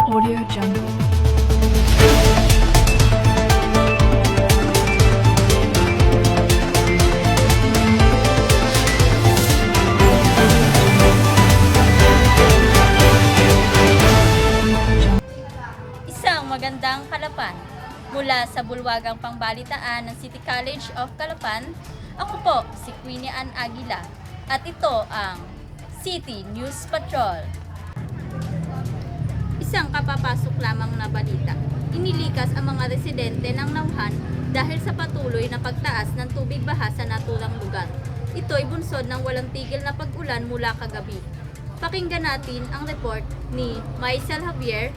Audio Jungle. Isang magandang Kalapan. Mula sa bulwagang pangbalitaan ng City College of Calapan, ako po si Queenie Ann Aguila at ito ang City News Patrol. Isang kapapasok lamang na balita. Inilikas ang mga residente ng Nauhan dahil sa patuloy na pagtaas ng tubig baha sa naturang lugar. Ito ay bunsod ng walang tigil na pag-ulan mula kagabi. Pakinggan natin ang report ni Maisel Javier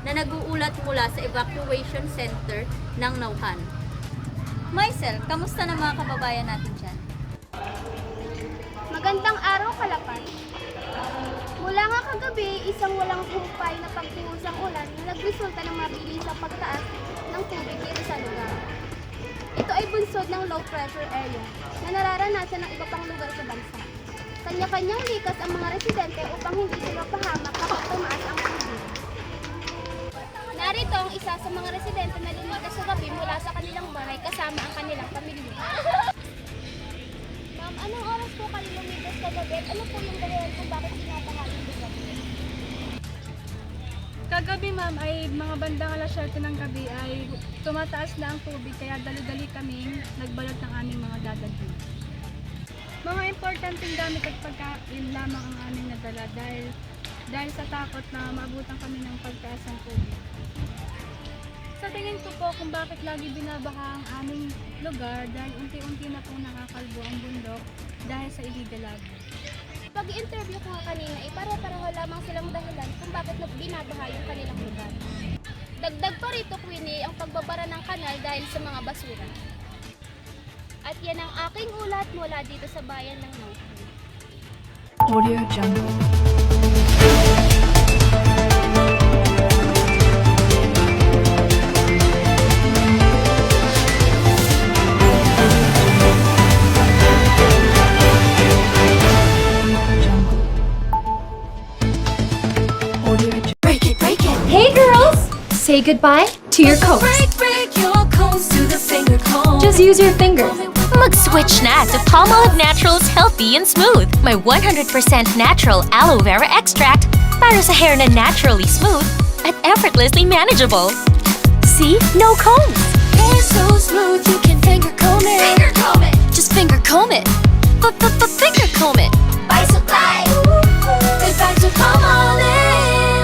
na nag-uulat mula sa evacuation center ng Nauhan. Maisel, kamusta na mga kababayan natin dyan? Magandang araw, Kalapan. Mula nga kagabi, isang walang humpay na pagbuhos ng ulan na nagresulta ng mabilis na pagtaas ng tubig dito sa lugar. Ito ay bunsod ng low pressure area na nararanasan ng iba pang lugar sa bansa. Kanya-kanyang likas ang mga residente upang hindi sila pahamak kapag tumaas ang tubig. Narito ang isa sa mga residente na lumikas sa gabi mula sa kanilang bahay kasama ang kanilang pamilya. Ma'am, anong oras po kayo lumikas kagabi at ano po yung dahilan kung bakit pinapaha yung lugar? Kagabi ma'am ay mga bandang alas 7 ng gabi ay tumataas na ang tubig kaya dali-dali kaming nagbalot ng aming mga dadalhin. Mga importanteng gamit at pagkain lamang ang aming nadala dahil sa takot na maabutan kami ng pagtaas ng tubig. Sa tingin ko po kung bakit lagi binabaha ang aming lugar dahil unti-unti na pong nakakalbo ang bundok dahil sa illegal logging. Pag-i-interview ko nga kanina, pare-pareho lamang silang dahilan kung bakit binabaha yung kanilang lugar. Dagdag pa rito, Queenie, ang pagbabara ng kanal dahil sa mga basura. At yan ang aking ulat mula dito sa bayan ng Nauhan. Audio Jungle. Hey girls! Say goodbye to your combs. Break your combs to the finger comb. Just use your fingers. Mag-switch na to Palmolive Naturals Healthy and Smooth. My 100% natural aloe vera extract para sa hair na naturally smooth at effortlessly manageable. See? No combs. Hair so smooth you can finger comb it. Finger comb it. Just finger comb it. Finger comb it. Buy supply. Goodbye to Palmolive.